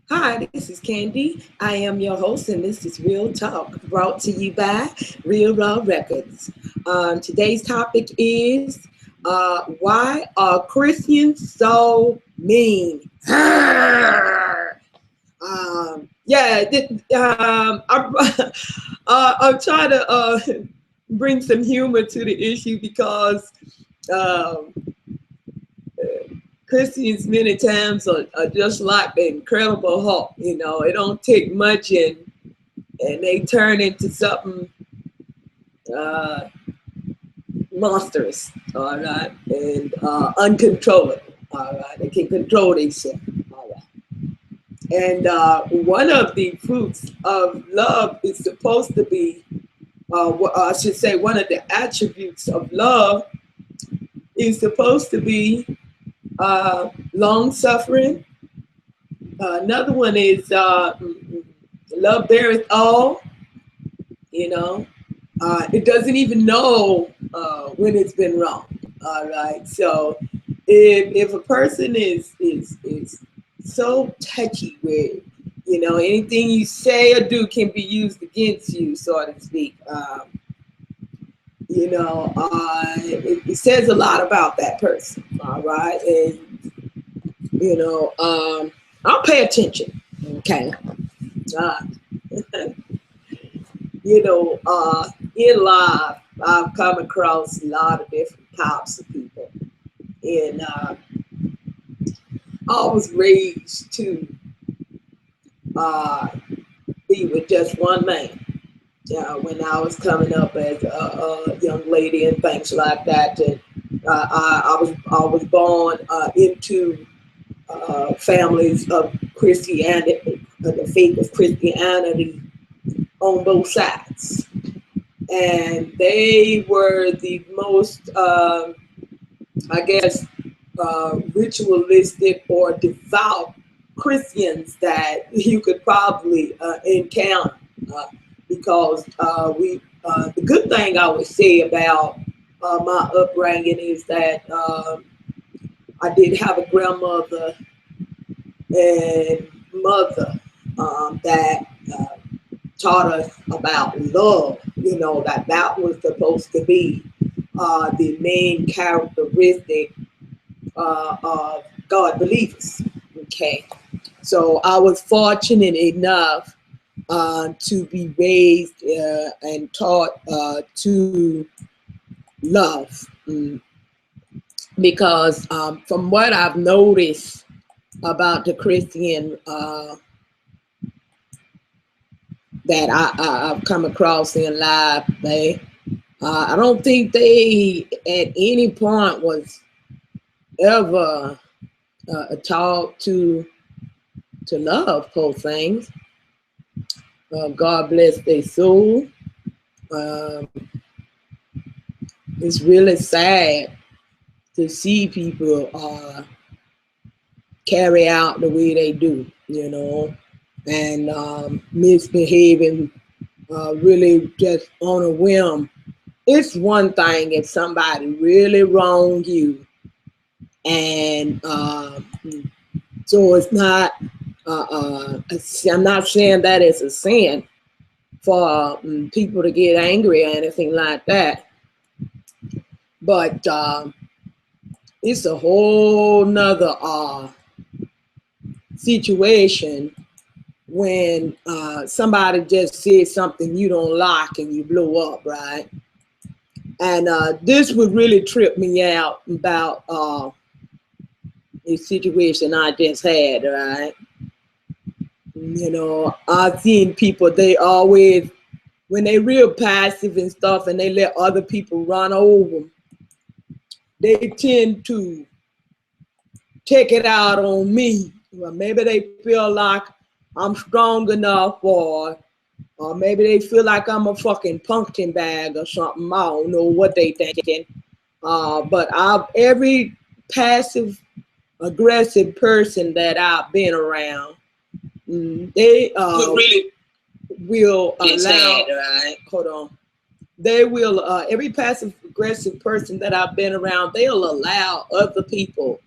Hi, this is Candy. I am your host, and this is Real Talk, brought to you by Real Raw Records. Today's topic is why are Christians so mean? I'm trying to bring some humor to the issue because um, Christians many times are just like the Incredible Hulk. You know, it don't take much, and they turn into something uh, monstrous. All right, and uncontrollable. All right, they can control themselves. All right, and one of the fruits of love is supposed to be, I should say, one of the attributes of love is supposed to be long suffering. Another one is love beareth all. You know, it doesn't even know when it's been wrong. All right. So if a person is so touchy with, you know, anything you say or do can be used against you, so to speak. You know, it says a lot about that person. All right. And, you know, I'll pay attention. Okay. Uh, you know, in life, I've come across a lot of different types of people. And I was raised to be with just one man. When I was coming up as a young lady and things like that, and I was born into families of Christianity, the faith of Christianity on both sides, and they were the most, I guess, ritualistic or devout Christians that you could probably encounter. Because the good thing I would say about my upbringing is that I did have a grandmother and mother that taught us about love. You know, that was supposed to be the main characteristic of God believers. Okay, so I was fortunate enough to be raised and taught to love. Because from what I've noticed about the Christian that I've come across in life, I don't think they at any point was ever taught to love whole things. God bless their soul. Um, it's really sad to see people carry out the way they do, you know, and misbehaving really just on a whim. It's one thing if somebody really wronged you, and so it's not. I'm not saying that it's a sin for people to get angry or anything like that, but it's a whole nother situation when somebody just says something you don't like and you blow up, right? And this would really trip me out about the situation I just had, right? You know, I've seen people, they always, when they real passive and stuff and they let other people run over them, they tend to take it out on me. Well, maybe they feel like I'm strong enough, or maybe they feel like I'm a fucking pumpkin bag or something. I don't know what they thinking. But every passive aggressive person that I've been around, they really will allow. Right? Hold on. They will every passive progressive person that I've been around, they'll allow other people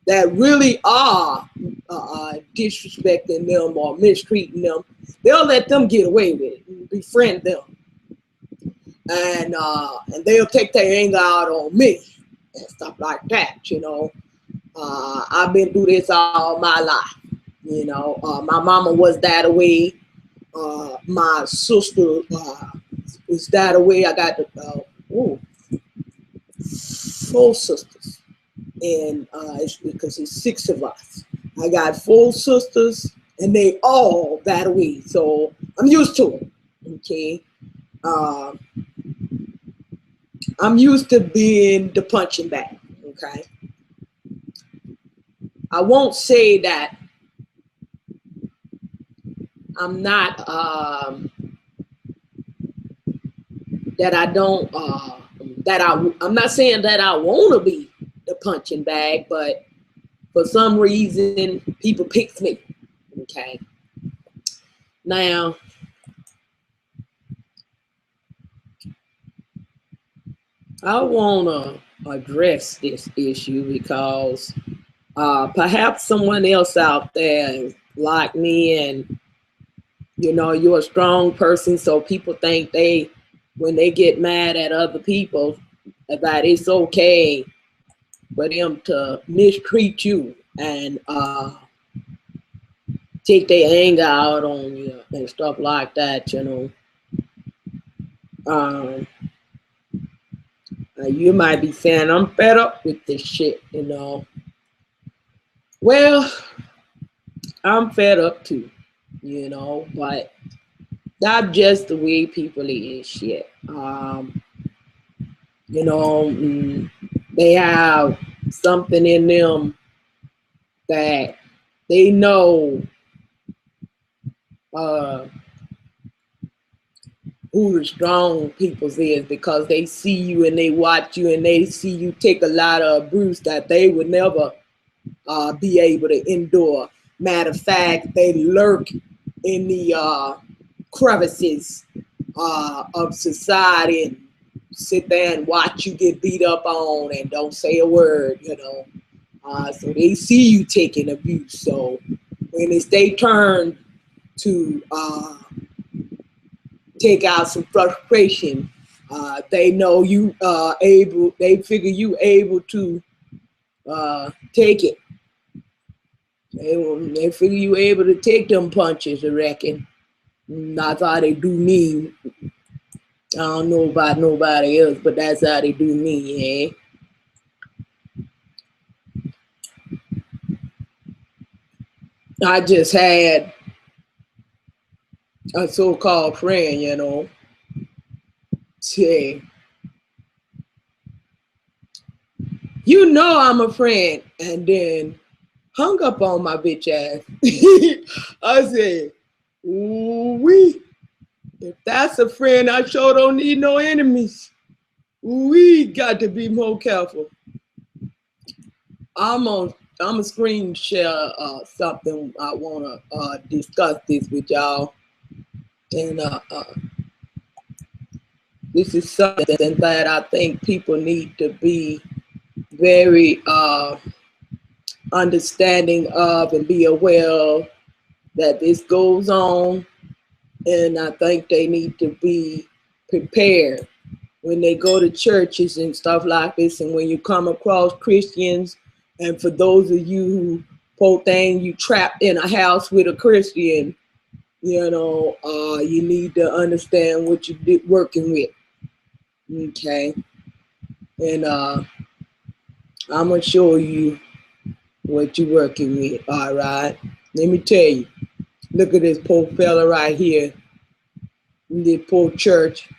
that really are disrespecting them or mistreating them, they'll let them get away with it and befriend them. And they'll take their anger out on me and stuff like that, you know. I've been through this all my life, you know. My mama was that way. My sister was that way. I got 4 sisters, and it's because it's 6 of us. I got 4 sisters, and they all that way. So I'm used to it. Okay. I'm used to being the punching bag. Okay. I won't say that I'm not that I don't I'm not saying that I want to be the punching bag, but for some reason people pick me. Okay. Now, I want to address this issue because perhaps someone else out there is like me, and you know, you're a strong person, so people think when they get mad at other people, that it's okay for them to mistreat you and take their anger out on you and stuff like that, you know. You might be saying, I'm fed up with this shit, you know. Well, I'm fed up too, you know, but that's just the way people is shit. You know, they have something in them that they know who the strong people's is, because they see you and they watch you and they see you take a lot of abuse that they would never be able to endure. Matter of fact, they lurk in the crevices of society and sit there and watch you get beat up on and don't say a word, you know. So they see you taking abuse. So when it's their turn to take out some frustration, they know you they figure you able to take it. They figure you able to take them punches, I reckon. That's how they do me. I don't know about nobody else, but that's how they do me, eh? I just had a so-called friend, you know, say, you know I'm a friend, and then hung up on my bitch ass. I said, ooh-wee. If that's a friend, I sure don't need no enemies. We got to be more careful. I'm a screen share something. I want to discuss this with y'all. And this is something that I think people need to be very understanding of and be aware of, that this goes on. And I think they need to be prepared when they go to churches and stuff like this, and when you come across Christians, and for those of you who poor thing, you trapped in a house with a Christian, you know, you need to understand what you're working with. Okay. And I'm gonna show you what you're working with. All right. Let me tell you. Look at this poor fella right here. This poor church.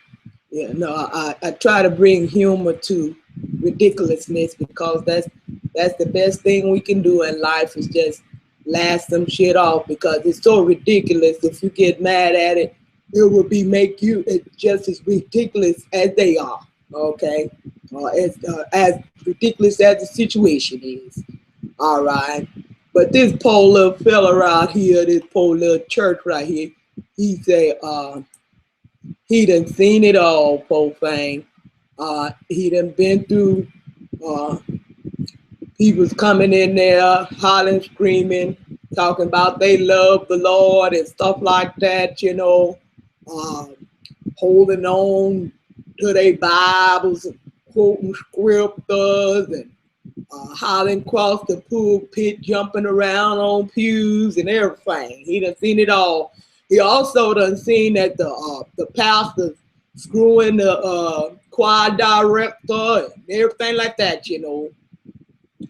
Yeah, no, I try to bring humor to ridiculousness, because that's the best thing we can do in life, is just laugh some shit off, because it's so ridiculous. If you get mad at it, it will make you just as ridiculous as they are. Okay, as ridiculous as the situation is. All right, but this poor little fella right here, this poor little church right here, he say he done seen it all, poor thing. He done been through, he was coming in there, hollering, screaming, talking about they love the Lord and stuff like that, you know, holding on to their Bibles, and quoting scriptures, and hollering across the pulpit, jumping around on pews and everything. He done seen it all. He also done seen that the pastors screwing the choir director and everything like that, you know,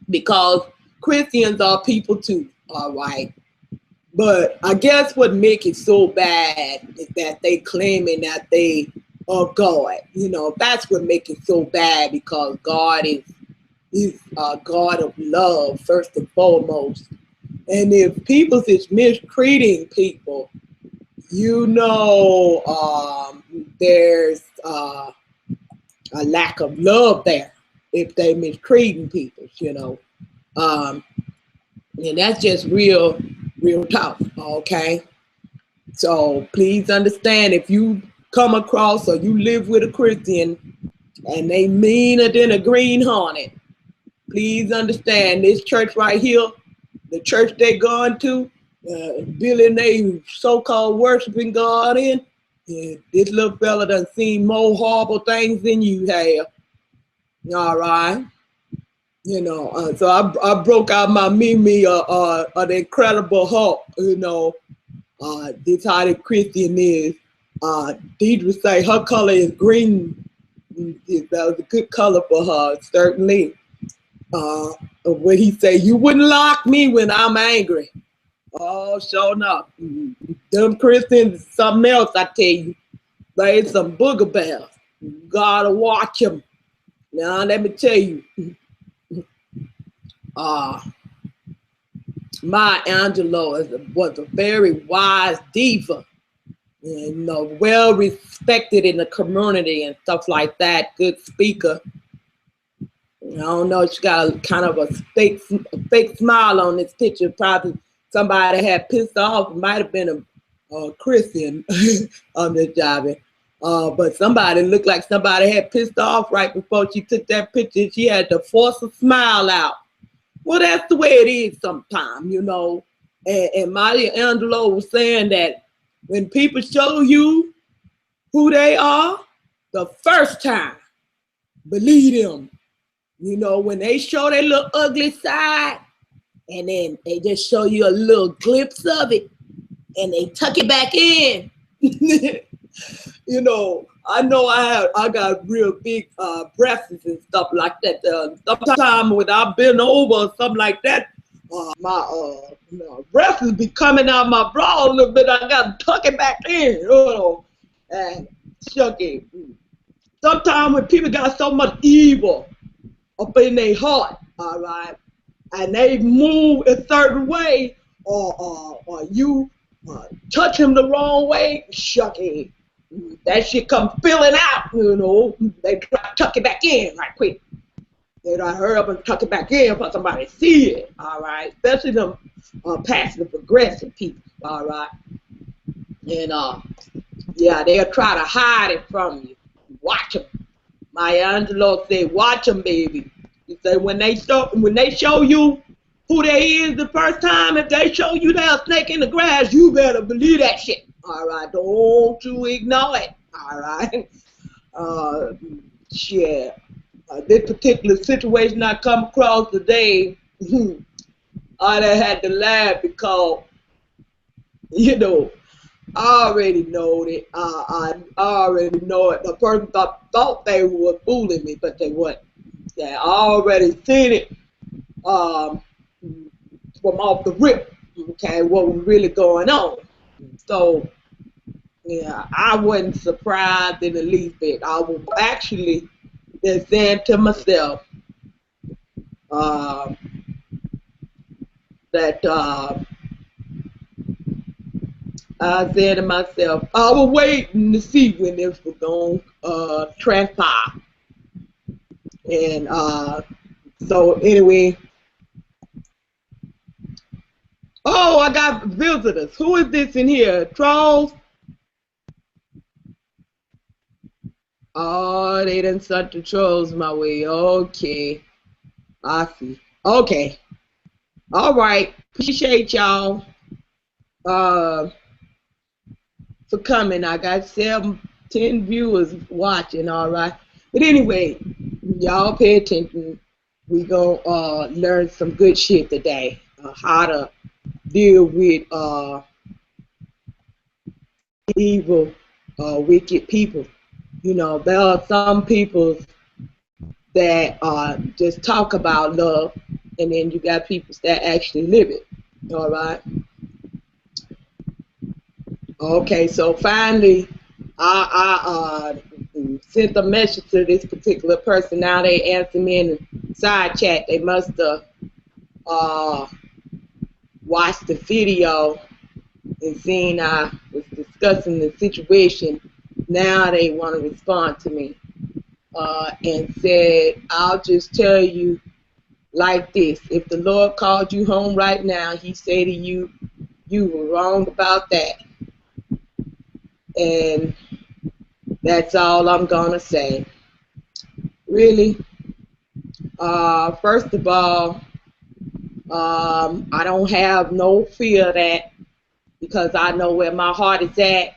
because Christians are people too, all right. But I guess what makes it so bad is that they claiming that they are God. You know, that's what makes it so bad, because God is a God of love first and foremost. And if people is mistreating people, you know, there's a lack of love there if they mistreating people, you know. And that's just real tough, okay? So please understand, if you come across or you live with a Christian and they meaner than a green hornet, please understand this church right here, the church they going to, building they so-called worshiping God in, this little fella done seen more horrible things than you have. All right. You know, so I broke out my Mimi, the Incredible Hulk, you know, this how the Christian is. Deidre say her color is green. That was a good color for her, certainly. When he say, you wouldn't lock me when I'm angry. Oh, sure enough. Them Christians, something else, I tell you. They some booger bears. You gotta watch them. Now, let me tell you. Maya Angelou was a very wise diva, and, you know, well respected in the community and stuff like that. Good speaker. I don't know, she got a kind of a fake smile on this picture. Probably somebody had pissed off. It might have been a Christian on this job. But somebody looked like somebody had pissed off right before she took that picture. She had to force a smile out. Well, that's the way it is sometimes, you know. And Maya Angelou was saying that when people show you who they are, the first time, believe them. You know, when they show their little ugly side, and then they just show you a little glimpse of it, and they tuck it back in. You know I got real big breasts and stuff like that. Sometimes when I've been over or something like that, my breasts be coming out my bra a little bit. I got to tuck it back in, you know, and shuck it. Sometimes when people got so much evil up in their heart, all right, and they move a certain way, or you touch them the wrong way, shuck it. That shit come filling out, you know. They try to tuck it back in right quick. They don't hurry up and tuck it back in for somebody to see it, all right? Especially them passive aggressive people, all right? And yeah, they'll try to hide it from you. Watch them. Maya Angelou said, watch them, baby. He said, when they show you who they is the first time, if they show you that snake in the grass, you better believe that shit. All right, don't you ignore it. All right. Yeah. This particular situation I come across today, I done had to laugh because, you know, I already know it. I already know it. The person thought they were fooling me, but they weren't. Yeah, I already seen it from off the rip, okay, what was really going on. So, yeah, I wasn't surprised in the least bit. I was actually just saying to myself that I said to myself, I was waiting to see when this was going to transpire. And so anyway, oh, I got visitors. Who is this in here? Trolls? Oh, they done sent the trolls my way. Okay. I see. Okay. All right. Appreciate y'all for coming. I got 10 viewers watching, all right. But anyway, y'all pay attention. We gonna learn some good shit today. How to deal with evil, wicked people. You know, there are some people that just talk about love, and then you got people that actually live it. All right. Okay, so finally, I sent a message to this particular person. Now they answer me in the side chat. They must have watched the video and seen I was discussing the situation. Now they want to respond to me and said, I'll just tell you like this. If the Lord called you home right now, he say to you, you were wrong about that. And that's all I'm gonna say. Really, first of all, I don't have no fear of that because I know where my heart is at,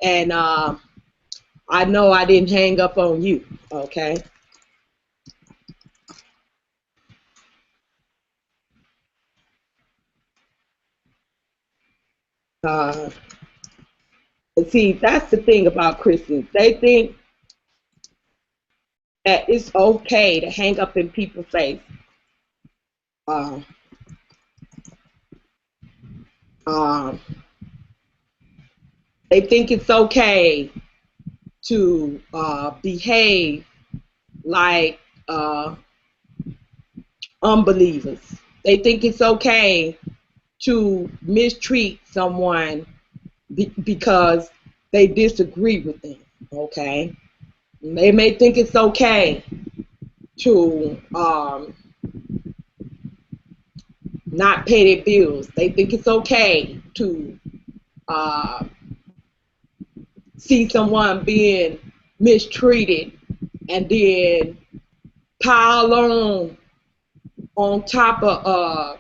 and I know I didn't hang up on you. Okay. And see, that's the thing about Christians. They think that it's okay to hang up in people's face. Uh, they think it's okay to behave like unbelievers. They think it's okay to mistreat someone because they disagree with them. Okay, they may think it's okay to not pay their bills. They think it's okay to see someone being mistreated and then pile on top of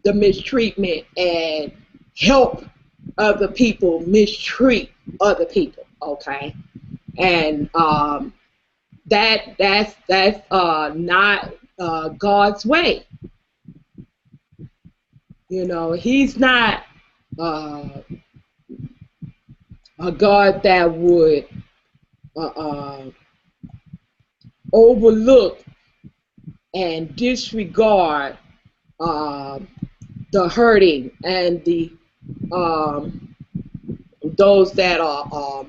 the mistreatment and help other people mistreat other people. Okay, and that's not God's way. You know, he's not a God that would overlook and disregard the hurting and the those that are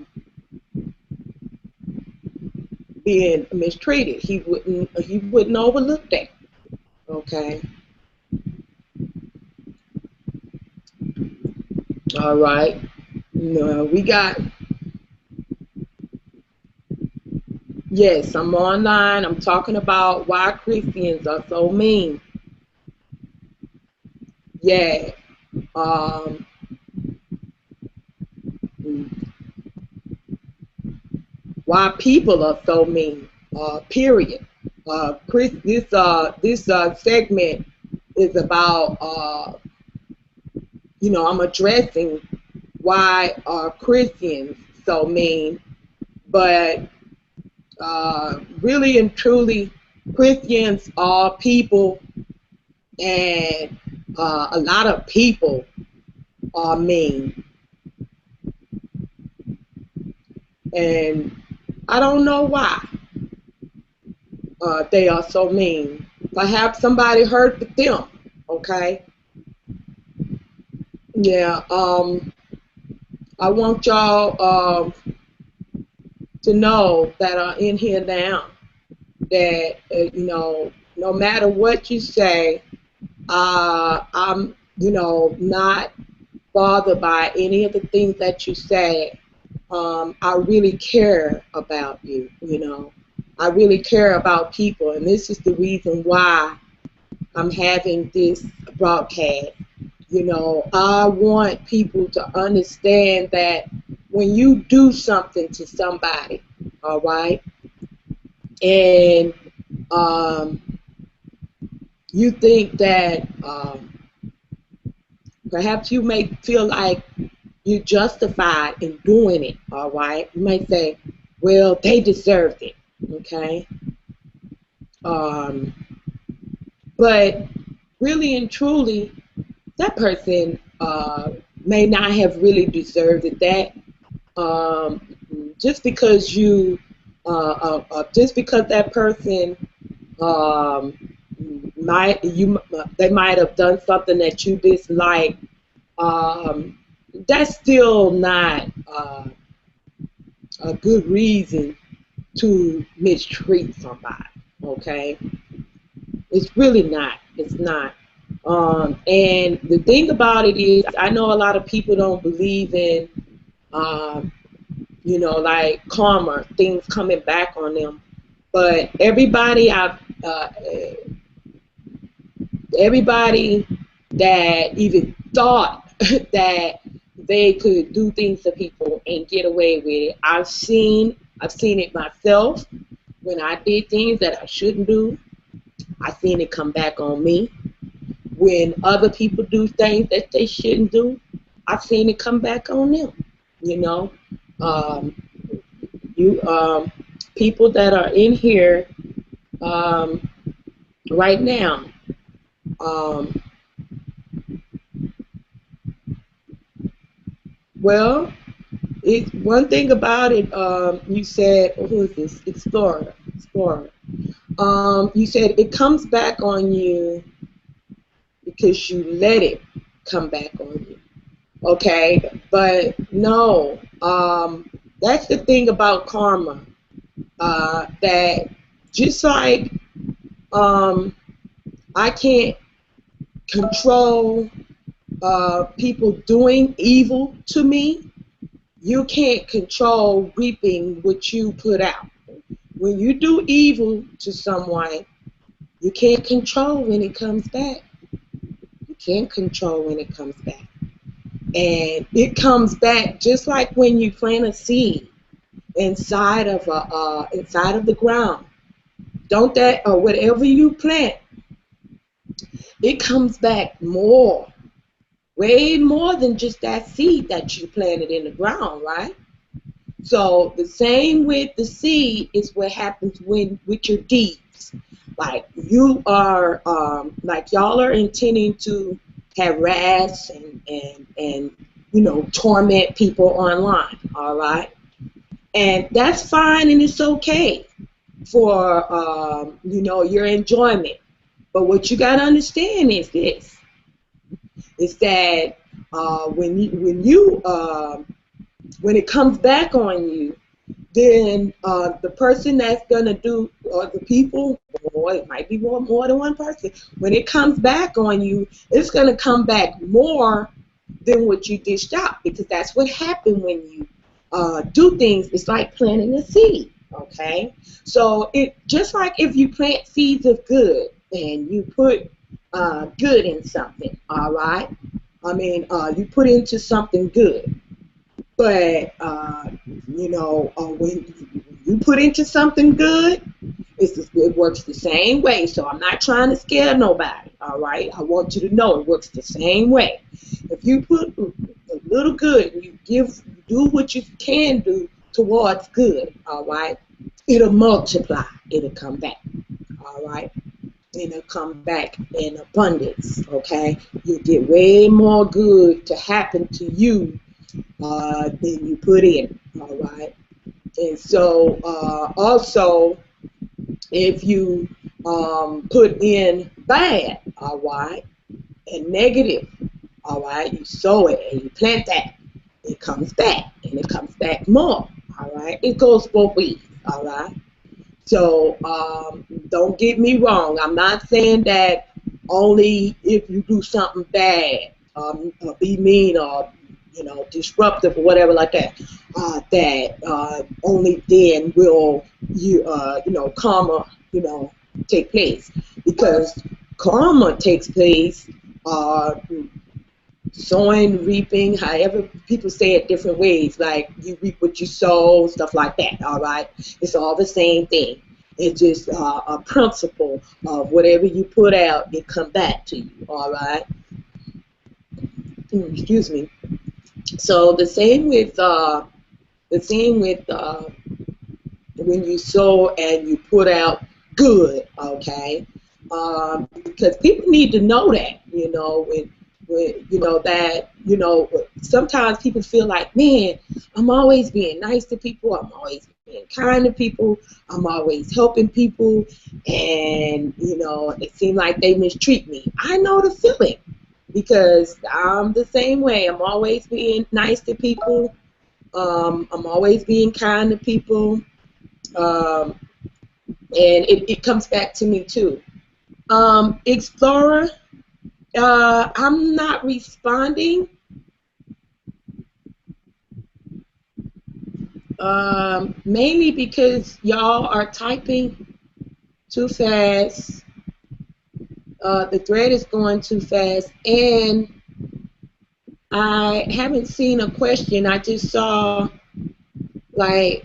being mistreated. He wouldn't overlook that. Okay. All right. No, we got. Yes, I'm online. I'm talking about why Christians are so mean. Yeah. Why people are so mean. Period. This segment is about I'm addressing why are Christians so mean, but really and truly, Christians are people, and a lot of people are mean, and I don't know why they are so mean. Perhaps somebody hurt them. Okay. Yeah. I want y'all to know that are in here now that no matter what you say, I'm not bothered by any of the things that you say. I really care about you. I really care about people, and this is the reason why I'm having this broadcast. I want people to understand that when you do something to somebody, all right? And you think that perhaps you may feel like you're justified in doing it, all right? You may say, well, they deserved it, okay? But really and truly, that person may not have really deserved it. That just because just because that person they might have done something that you dislike, that's still not a good reason to mistreat somebody. Okay, it's really not. It's not. And the thing about it is, I know a lot of people don't believe in, like karma, things coming back on them. But everybody that even thought that they could do things to people and get away with it, I've seen it myself when I did things that I shouldn't do. I've seen it come back on me. When other people do things that they shouldn't do, I've seen it come back on them. You know, people that are in here right now. Well, it's one thing about it. You said, who is this? Explorer. You said it comes back on you because you let it come back on you. Okay, but no, that's the thing about karma. That just like I can't control people doing evil to me, you can't control reaping what you put out. When you do evil to someone, you can't control when it comes back. You can't control when it comes back. And it comes back just like when you plant a seed inside of the ground. Don't that, or whatever you plant, it comes back more, way more than just that seed that you planted in the ground, right? So the same with the seed is what happens with your deeds. Like you are, like y'all are intending to harass and torment people online, all right? And that's fine and it's okay for your enjoyment. But what you got to understand is this: is that when it comes back on you, then the person that's gonna do, or the people, or it might be more than one person. When it comes back on you, it's gonna come back more than what you dished out, because that's what happened when you do things. It's like planting a seed. Okay, so it just like if you plant seeds of good and you put good in something. All right, I mean you put into something good. But, when you put into something good, it works the same way. So I'm not trying to scare nobody, all right? I want you to know it works the same way. If you put a little good, and you do what you can do towards good, all right? It'll multiply. It'll come back, all right? It'll come back in abundance, okay? You get way more good to happen to you than you put in, all right? And so also, if you put in bad, all right, and negative, all right, you sow it and you plant that, it comes back, and it comes back more, all right? It goes both ways, all right? So don't get me wrong. I'm not saying that only if you do something bad, be mean or disruptive or whatever like that, that only then will karma, take place. Because karma takes place sowing, reaping, however people say it different ways, like you reap what you sow, stuff like that, all right? It's all the same thing. It's just a principle of whatever you put out, it come back to you, all right? Excuse me. So the same with when you sow and you put out good, okay? Because people need to know that, when that, sometimes people feel like, man, I'm always being nice to people, I'm always being kind to people, I'm always helping people, and it seems like they mistreat me. I know the feeling because I'm the same way. I'm always being nice to people. I'm always being kind to people. Um, and it comes back to me too. Explorer, I'm not responding mainly because y'all are typing too fast. The thread is going too fast, and I haven't seen a question. I just saw like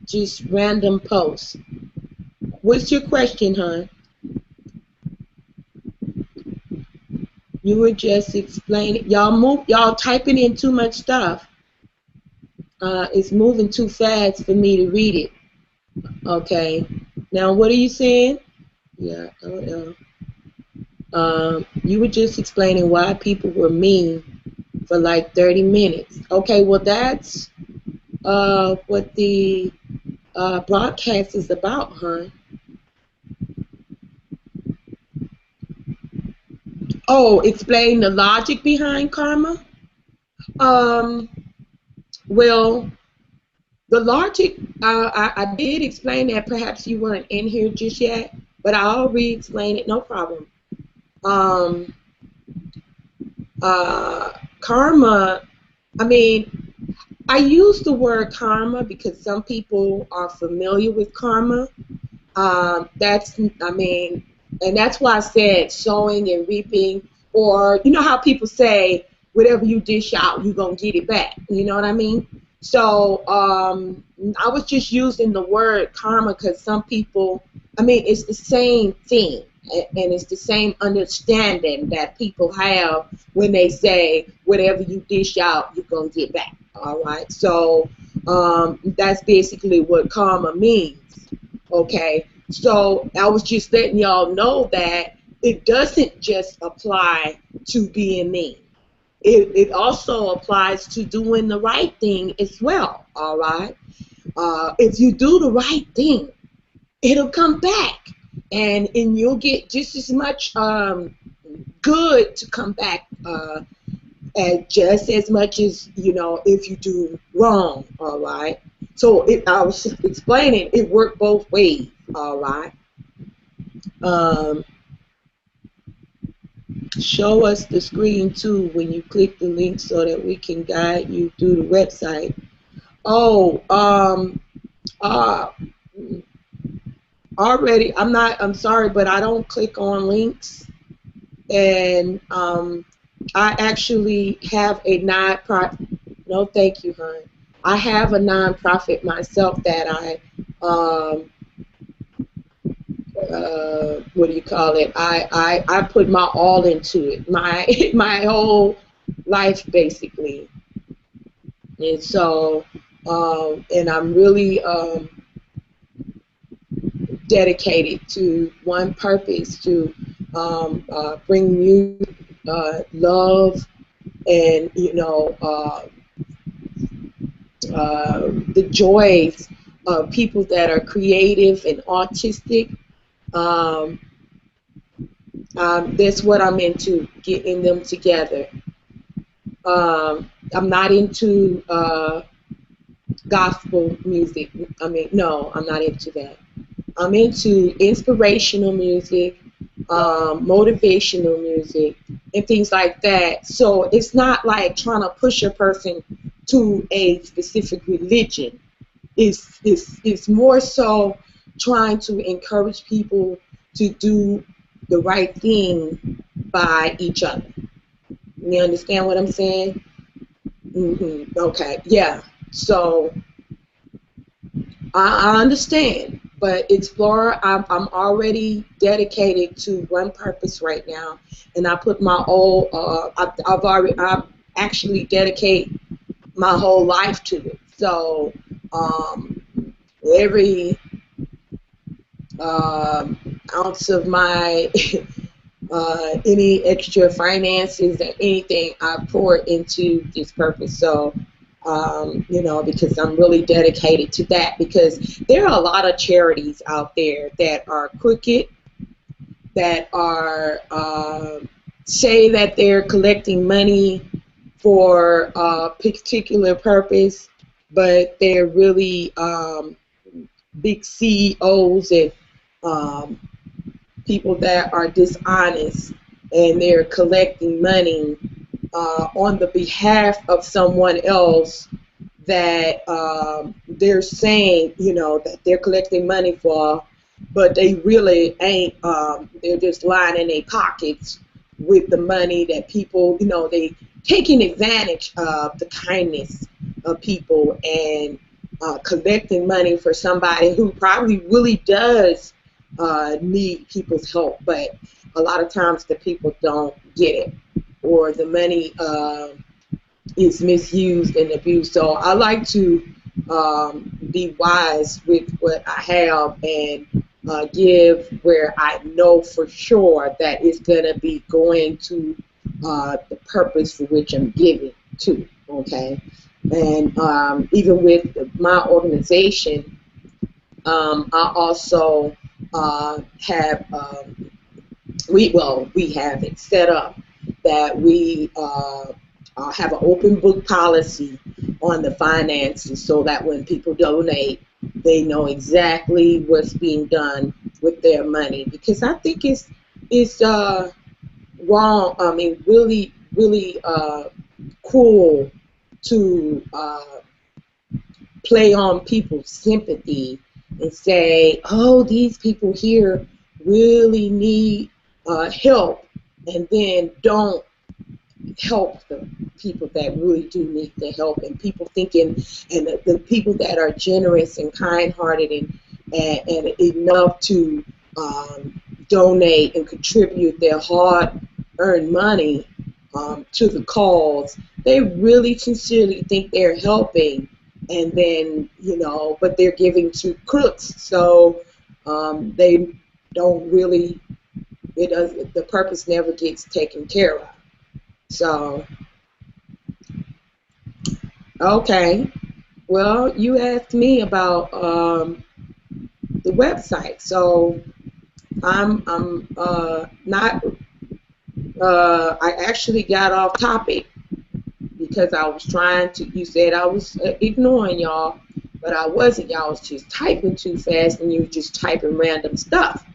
just random posts. What's your question, hon? You were just explaining. Y'all typing in too much stuff. It's moving too fast for me to read it. Okay. Now, what are you saying? Yeah, I don't know. You were just explaining why people were mean for like 30 minutes. Okay, well, that's what the broadcast is about, hon. Oh, explain the logic behind karma? Um, well, the logic, I did explain that. Perhaps you weren't in here just yet, but I'll re-explain it, no problem. Um, Karma, I mean, I use the word karma because some people are familiar with karma. And that's why I said sowing and reaping, or you know how people say, whatever you dish out, you're going to get it back. You know what I mean? So I was just using the word karma because some people, it's the same thing. And it's the same understanding that people have when they say, whatever you dish out, you're going to get back. All right. So that's basically what karma means. Okay. So I was just letting y'all know that it doesn't just apply to being mean. It also applies to doing the right thing as well. All right. If you do the right thing, it'll come back, and you'll get just as much good to come back, and just as much as if you do wrong. All right. So I was explaining it worked both ways. All right. Show us the screen too when you click the link so that we can guide you through the website. Oh, already, I'm sorry, but I don't click on links, and I actually have a non-profit. No, thank you, hon. I have a non-profit myself that I what do you call it? I put my all into it, my whole life basically, and so and I'm really dedicated to one purpose, to bring you love and the joys of people that are creative and artistic. That's what I'm into, getting them together. I'm not into gospel music. No, I'm not into that. I'm into inspirational music, motivational music, and things like that. So it's not like trying to push a person to a specific religion. It's more so trying to encourage people to do the right thing by each other. You understand what I'm saying? Okay, yeah. So I understand, but Explorer, I'm already dedicated to one purpose right now, and I put my whole, I've actually dedicate my whole life to it. So um, every ounce of my any extra finances or anything I pour into this purpose. So, you know, because I'm really dedicated to that, because there are a lot of charities out there that are crooked, that are say that they're collecting money for a particular purpose, but they're really big CEOs and um, people that are dishonest, and they're collecting money on the behalf of someone else that they're saying, you know, that they're collecting money for, but they really ain't. They're just lining their pockets with the money that people, you know, they taking advantage of the kindness of people and collecting money for somebody who probably really does need people's help, but a lot of times the people don't get it, or the money is misused and abused. So I like to be wise with what I have and give where I know for sure that it's going to be going to the purpose for which I'm giving to. Okay. And even with my organization, I also have we have it set up that we have an open book policy on the finances, so that when people donate, they know exactly what's being done with their money. Because I think it's wrong. I mean, really cruel to play on people's sympathy and say, oh, these people here really need help, and then don't help the people that really do need the help. And people thinking, and the people that are generous and kind-hearted and enough to donate and contribute their hard-earned money to the cause, they really sincerely think they're helping, and then, you know, but they're giving to crooks, so they don't really, it does, the purpose never gets taken care of. So okay, well, you asked me about the website, so I'm not I actually got off topic because I was trying to, you said I was ignoring y'all, but I wasn't. Y'all was just typing too fast, and you were just typing random stuff.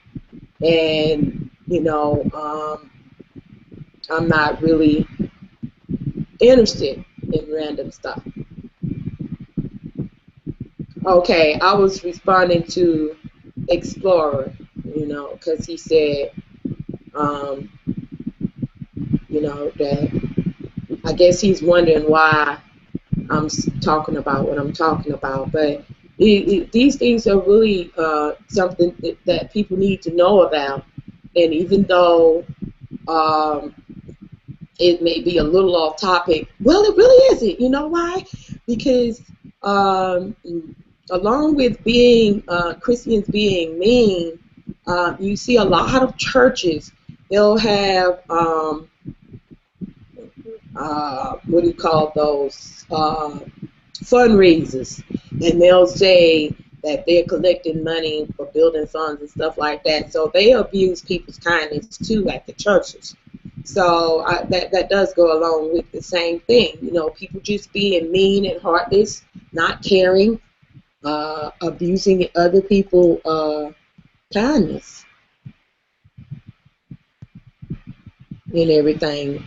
And, you know, I'm not really interested in random stuff. Okay, I was responding to Explorer, you know, because he said, um, you know, that I guess he's wondering why I'm talking about what I'm talking about. But these things are really something that people need to know about. And even though um, it may be a little off topic, well, it really isn't. You know why? Because um, along with being Christians being mean, you see a lot of churches, they'll have what do you call those, fundraisers, and they'll say that they're collecting money for building funds and stuff like that. So they abuse people's kindness too at the churches. So that does go along with the same thing. You know, people just being mean and heartless, not caring, abusing other people's kindness and everything.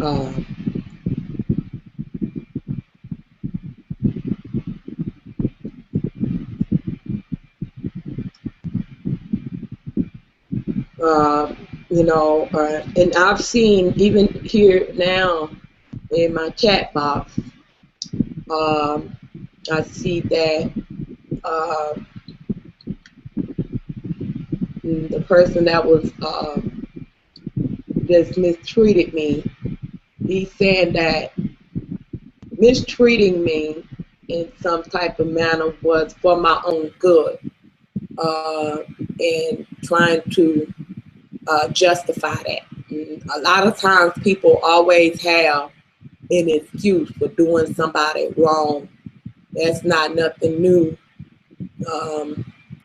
Uh, you know, and I've seen even here now, in my chat box. I see that the person that was just mistreated me, he's saying that mistreating me in some type of manner was for my own good, and trying to justify that. And a lot of times people always have an excuse for doing somebody wrong. That's not nothing new.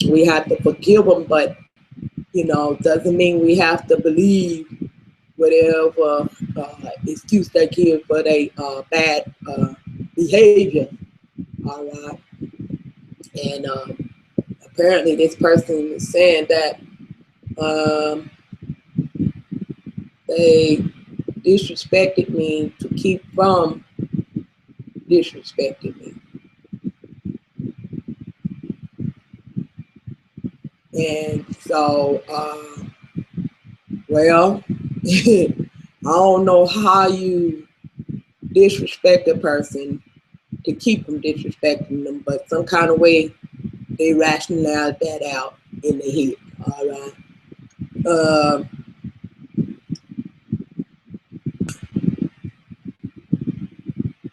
We have to forgive them, but doesn't mean we have to believe whatever excuse they give for their bad behavior. All right. And apparently this person is saying that they disrespected me to keep from disrespecting me. And so, well, I don't know how you disrespect a person to keep from disrespecting them, but some kind of way they rationalize that out in the head. All right.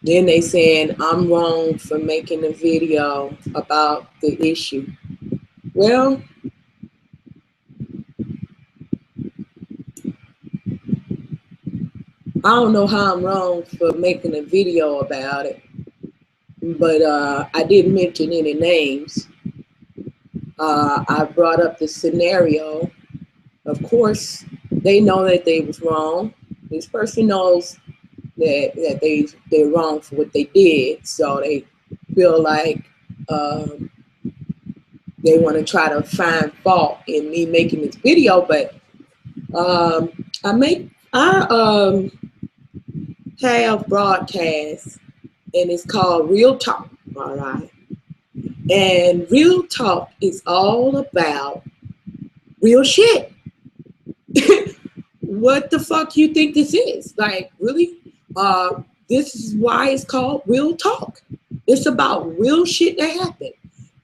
Then they saying I'm wrong for making a video about the issue. Well, I don't know how I'm wrong for making a video about it, but I didn't mention any names. I brought up the scenario. Of course, they know that they was wrong. This person knows that they're wrong for what they did, so they feel like they want to try to find fault in me making this video. But I have broadcasts, and it's called Real Talk. All right, and Real Talk is all about real shit. What the fuck you think this is? Like, really? This is why it's called Real Talk. It's about real shit that happened,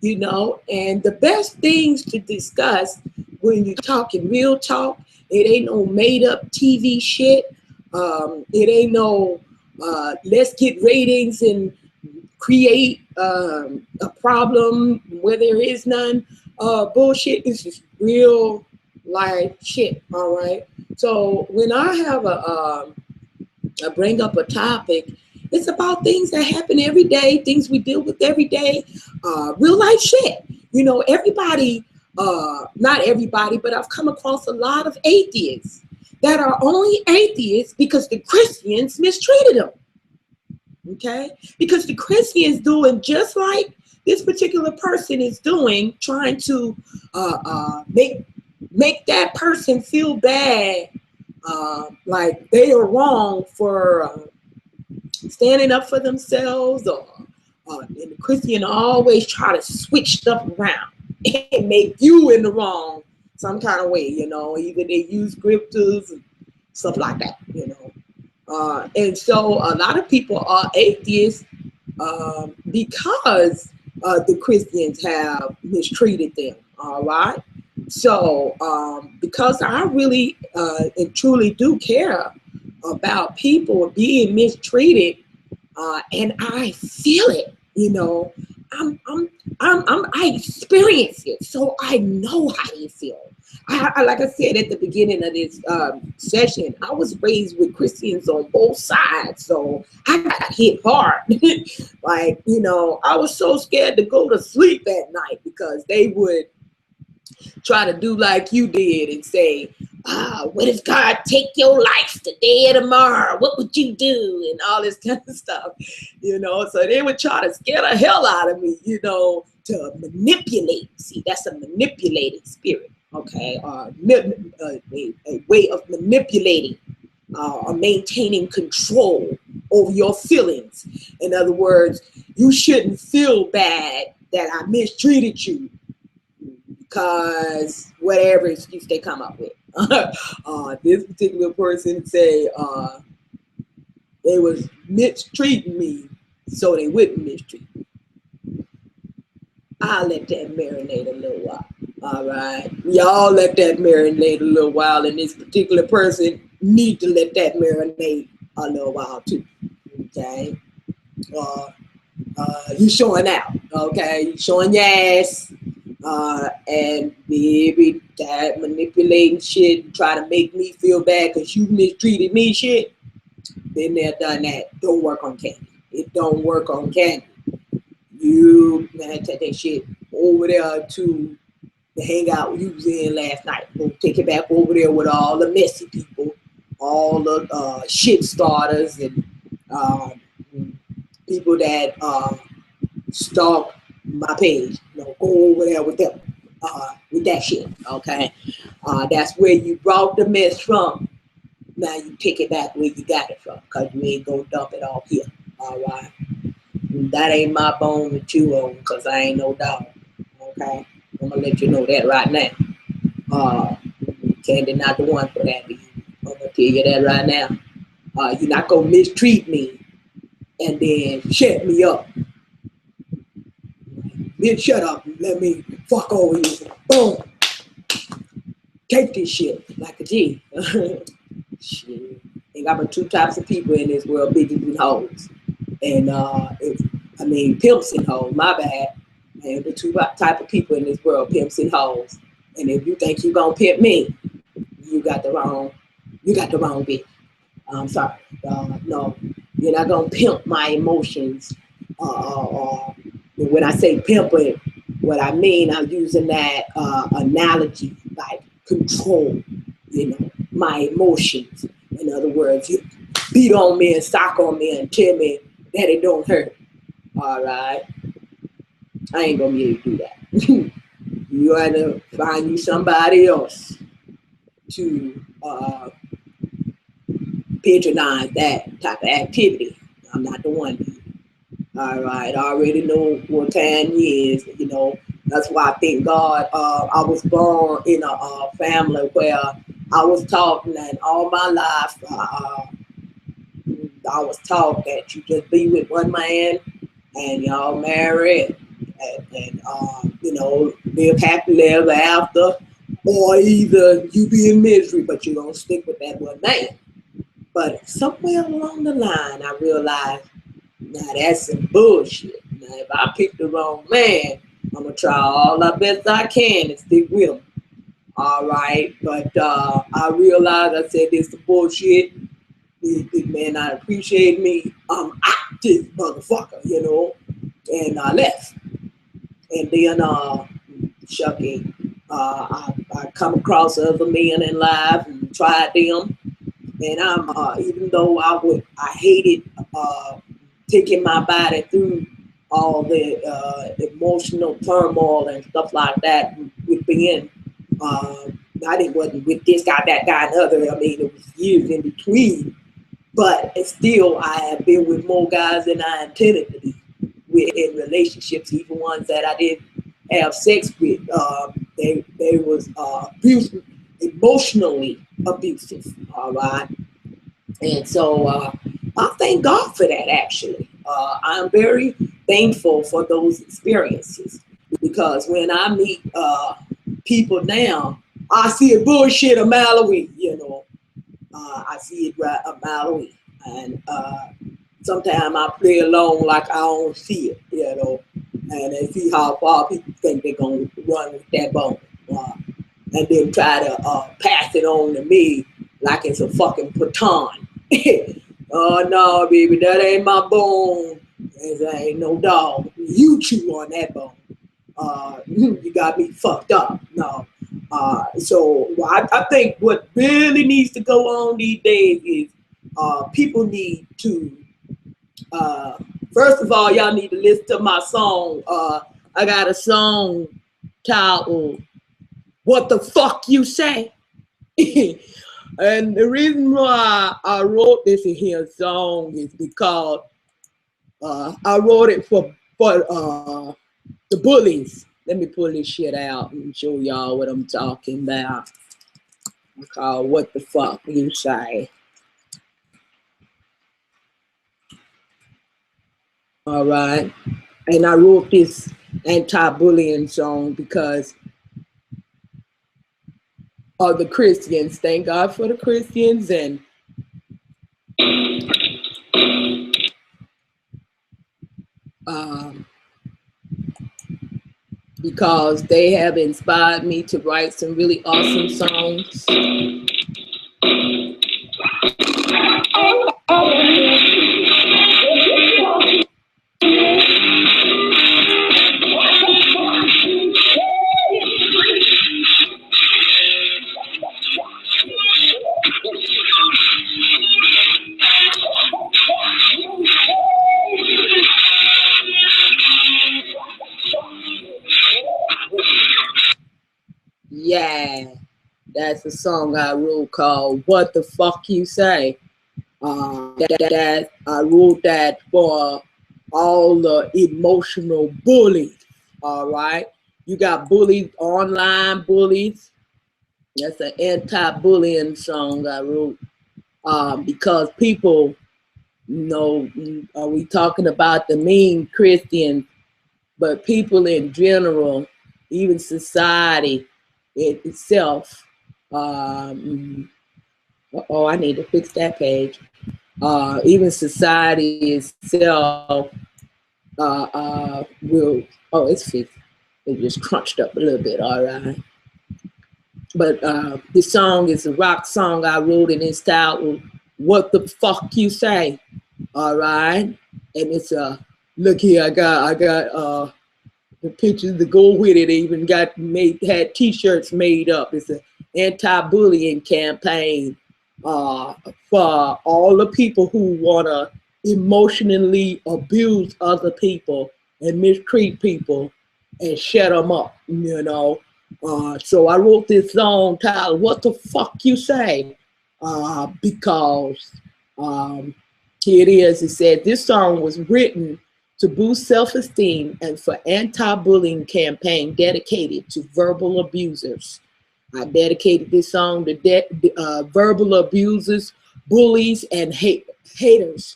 and the best things to discuss when you're talking real talk, it ain't no made up TV shit. It ain't no let's get ratings and create a problem where there is none. Bullshit. It's just real life shit. All right. So when I bring up a topic, it's about things that happen every day, things we deal with every day, real life shit. Everybody, not everybody, but I've come across a lot of atheists that are only atheists because the Christians mistreated them. Okay? Because the Christians doing just like this particular person is doing, trying to make that person feel bad, like they are wrong for standing up for themselves, and the Christian always try to switch stuff around and make you in the wrong some kind of way, either they use scriptures and stuff like that, and so a lot of people are atheists because the Christians have mistreated them. All right. So because I really and truly do care about people being mistreated, and I feel it, I experience it, so I know how you feel. I like I said at the beginning of this session, I was raised with Christians on both sides, so I got hit hard. Like, I was so scared to go to sleep at night because they would try to do like you did and say, what if God take your life today or tomorrow? What would you do? And all this kind of stuff, So they would try to scare the hell out of me, to manipulate. See, that's a manipulating spirit, okay? A way of manipulating or maintaining control over your feelings. In other words, you shouldn't feel bad that I mistreated you, because whatever excuse they come up with. This particular person say, They was mistreating me so they wouldn't mistreat me. I'll let that marinate a little while. All right. Y'all let that marinate a little while, and this particular person need to let that marinate a little while too. Okay. You showing out. Okay. You showing your ass. And maybe that manipulating shit, try to make me feel bad because you mistreated me shit. Been there, done that. Don't work on Candy. It don't work on Candy. You man, take that shit over there to the hangout you was in last night. Go take it back over there with all the messy people, all the shit starters, and people that stalk my page. You know, go over there with them, with that shit. Okay, that's where you brought the mess from. Now you take it back where you got it from, cause you ain't gonna dump it off here. All right, that ain't my bone to chew on, cause I ain't no dog. Okay, I'm gonna let you know that right now. Candy not the one for that. I'm gonna tell you that right now. You're not gonna mistreat me and then shut me up. Bitch, shut up and let me fuck over you. Boom. Take this shit like a G. Shit. Ain't got but two types of people in this world, bitches and hoes. And pimps and hoes, my bad. And the two type of people in this world, pimps and hoes. And if you think you gonna pimp me, you got the wrong bitch. I'm sorry. No, you're not gonna pimp my emotions. When I say pimp it, what I mean, I'm using that analogy, like control, my emotions. In other words, you beat on me and sock on me and tell me that it don't hurt. All right. I ain't gonna be able to do that. You got to find you somebody else to patronize that type of activity. I'm not the one. All right, I already know what time it is. That's why I thank God I was born in a family where I was taught that all my life. I was taught that you just be with one man and y'all marry and live happily ever after, or either you be in misery, but you don't stick with that one man. But somewhere along the line, I realized, now that's some bullshit. Now, if I pick the wrong man, I'm gonna try all the best I can and stick with him. All right, but I realized, I said, this is bullshit. This man not appreciate me. I'm out this motherfucker, and I left. And then, shucking, I come across other men in life and tried them. And I'm, even though I hated taking my body through all the emotional turmoil and stuff like that with being, wasn't with this guy, that guy, and other. I mean, it was years in between. But still, I have been with more guys than I intended to be with in relationships, even ones that I didn't have sex with. They was abusive, emotionally abusive. All right. And so I thank God for that, actually. I'm very thankful for those experiences, because when I meet people now, I see a bullshit a mile away, I see it right a mile away. And sometimes I play along like I don't see it, and they see how far people think they're going to run with that bone. And then try to pass it on to me like it's a fucking baton. Oh no, baby, that ain't my bone. There ain't no dog. You chew on that bone. You got me fucked up. No. So I think what really needs to go on these days is people need to, first of all, y'all need to listen to my song. I got a song titled "What the Fuck You Say?" And the reason why I wrote this in here song is because I wrote it for the bullies. Let me pull this shit out and show y'all what I'm talking about. I call "What the Fuck You Say." All right. And I wrote this anti-bullying song because of the Christians. Thank God for the Christians, and um, because they have inspired me to write some really awesome songs. Yeah, that's a song I wrote called "What the Fuck You Say." That I wrote that for all the emotional bullies. All right, you got bullies, online bullies. That's an anti-bullying song I wrote because people, are we talking about the mean Christians, but people in general, even society itself. Oh, I need to fix that page. Even society itself will. Oh, it's fixed. It just crunched up a little bit. All right. But this song is a rock song I wrote, and it's titled "What the Fuck You Say." All right, and it's look here. I got the pictures to go with it. Even had T-shirts made up. It's an anti-bullying campaign for all the people who wanna emotionally abuse other people and mistreat people and shut them up. So I wrote this song titled "What the Fuck You Say," because here it is. It said this song was written to boost self-esteem and for anti-bullying campaign dedicated to verbal abusers. I dedicated this song to verbal abusers, bullies, and haters,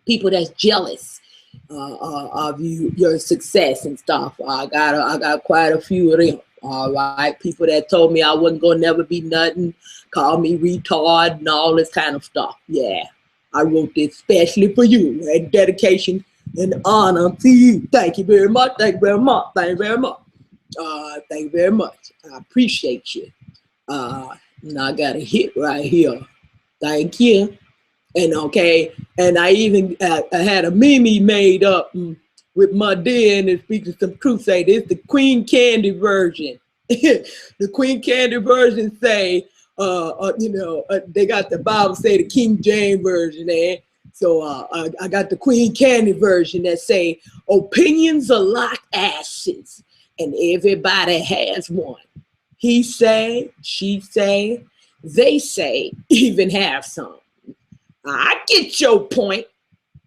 people that's jealous of your success and stuff. I got quite a few of them. All right, people that told me I wasn't gonna never be nothing, called me retard and all this kind of stuff. Yeah, I wrote this especially for you, and dedication and honor to you. Thank you very much. Thank you very much. Thank you very much. Thank you very much. I appreciate you. Now I got a hit right here. Thank you. And okay, and I even I had a meme made up with my dear and speaking some truth. Say this the Queen Candy version. The Queen Candy version say, they got the Bible say the King James version, eh? So I got the Queen Candy version that say opinions are like ashes, and everybody has one. He say, she say, they say, even have some. I get your point.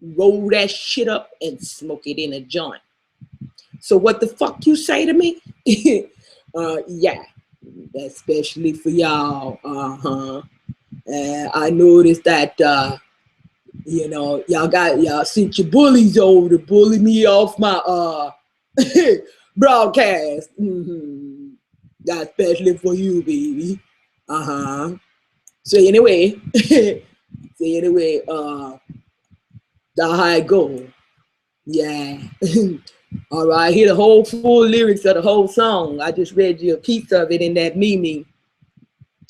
Roll that shit up and smoke it in a joint. So what the fuck you say to me? Yeah, especially for y'all. I noticed that y'all sent your bullies over to bully me off my broadcast. That's especially for you, baby. So anyway, that's how it go. Yeah. All right, here the whole full lyrics of the whole song. I just read you a piece of it in that meme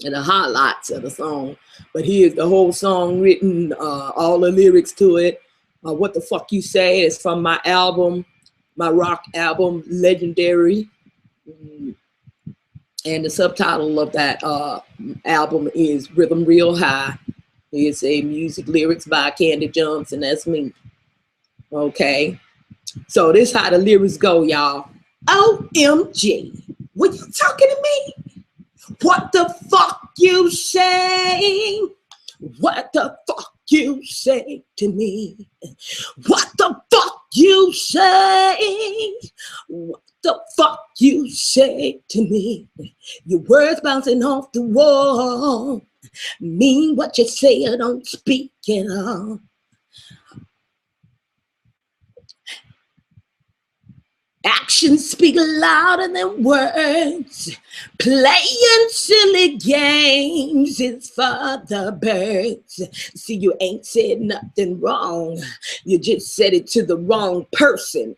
and the highlights of the song. But here's the whole song written, all the lyrics to it. What the Fuck You Say is from my album, my rock album, Legendary. And the subtitle of that album is Rhythm Real High. It's a music lyrics by Candy Johnson. That's me. Okay. So this how the lyrics go, y'all. OMG. Were you talking to me? What the fuck you say? What the fuck you say to me? What the fuck you say? What the fuck you say to me? Your words bouncing off the wall. Mean what you say or don't speak at all. Actions speak louder than words. Playing silly games is for the birds. See, you ain't said nothing wrong. You just said it to the wrong person.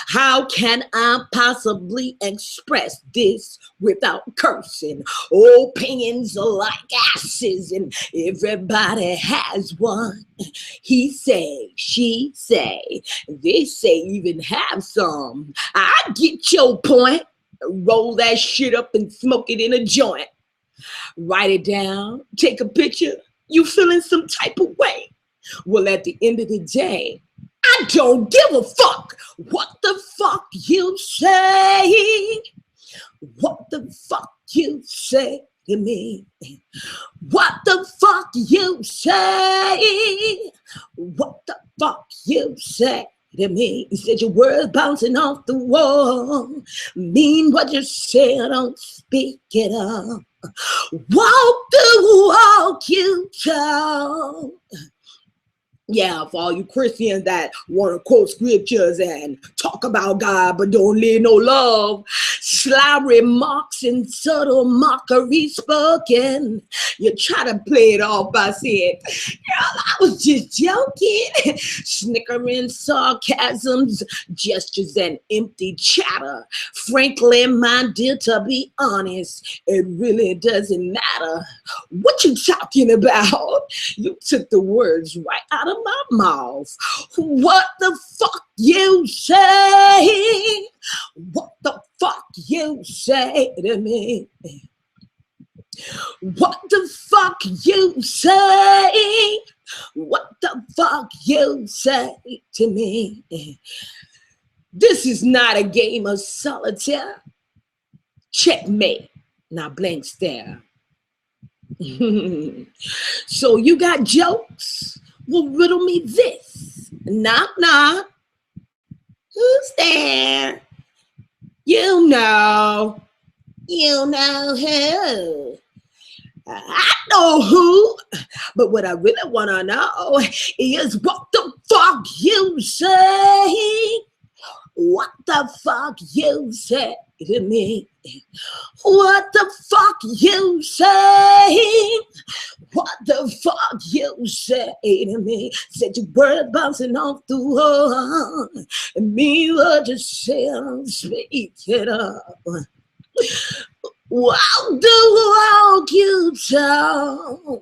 How can I possibly express this without cursing? Opinions are like ashes, and everybody has one. He say, she say, they say even have some. I get your point. Roll that shit up and smoke it in a joint. Write it down. Take a picture. You feeling some type of way. Well, at the end of the day, I don't give a fuck what the fuck you say. What the fuck you say to me. What the fuck you say. What the fuck you say to me. You said your words bouncing off the wall. Mean what you say, don't speak it up. Walk the walk you talk. Yeah, for all you Christians that want to quote scriptures and talk about God but don't live no love, sly remarks and subtle mockery spoken. You try to play it off by saying, girl, I was just joking. Snickering sarcasms, gestures, and empty chatter. Frankly, my dear, to be honest, it really doesn't matter what you talking about. You took the words right out of my mouth. What the fuck you say? What the fuck you say to me? What the fuck you say? What the fuck you say to me? This is not a game of solitaire. Checkmate. Now blank stare. So you got jokes? Well, riddle me this. Knock, knock. Who's there? You know who. I know who, but what I really want to know is what the fuck you say. What the fuck you say to me? What the fuck you say? What the fuck you say to me? Said your word bouncing off the wall. And me what you say, speak it up. Walk the walk you talk.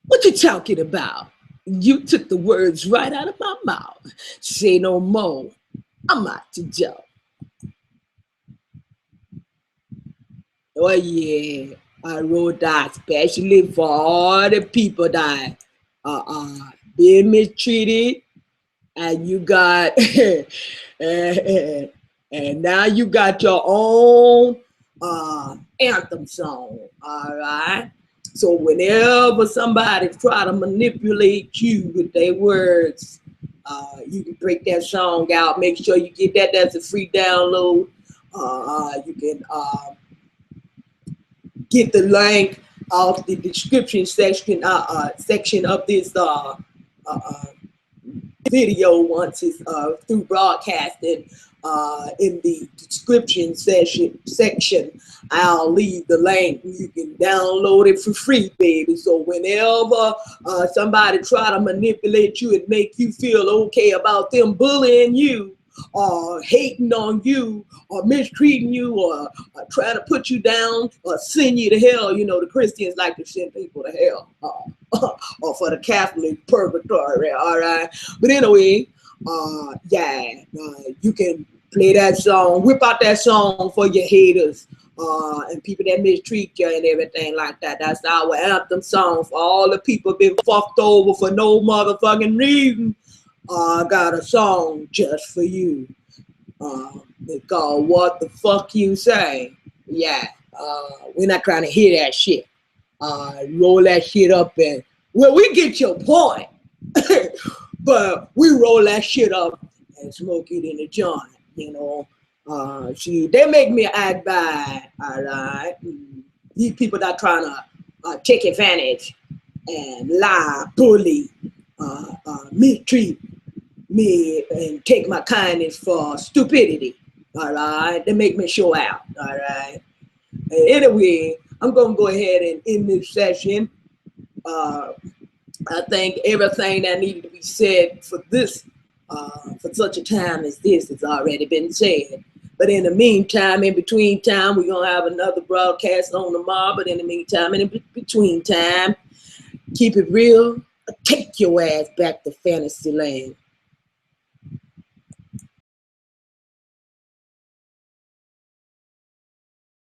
What you talking about? You took the words right out of my mouth. Say no more. I'm out to joke. Oh yeah, I wrote that especially for all the people that being mistreated, and you got and now you got your own anthem song. All right. So whenever somebody try to manipulate you with their words, you can break that song out. Make sure you get that. That's a free download. You can get the link of the description section of this video once it's through broadcasting. In the description section, I'll leave the link. You can download it for free, baby. So whenever somebody try to manipulate you and make you feel okay about them bullying you or hating on you or mistreating you or trying to put you down or send you to hell, you know, the Christians like to send people to hell or for the Catholic purgatory, all right? But anyway, you can play that song, whip out that song for your haters and people that mistreat you and everything like that. That's our anthem song for all the people been fucked over for no motherfucking reason. I got a song just for you. It's called What the Fuck You Say. Yeah, we're not trying to hear that shit. Roll that shit up and, well, we get your point. But we roll that shit up and smoke it in the joint, you know. See, they make me act bad, all right? These people that trying to take advantage and lie, bully, mistreat me and take my kindness for stupidity. All right, they make me show out. All right. Anyway, I'm gonna go ahead and end this session. I think everything that needed to be said for this, for such a time as this, has already been said. But in the meantime, in between time, we're gonna have another broadcast on tomorrow. But in the meantime, and in between time, keep it real. Take your ass back to fantasy land.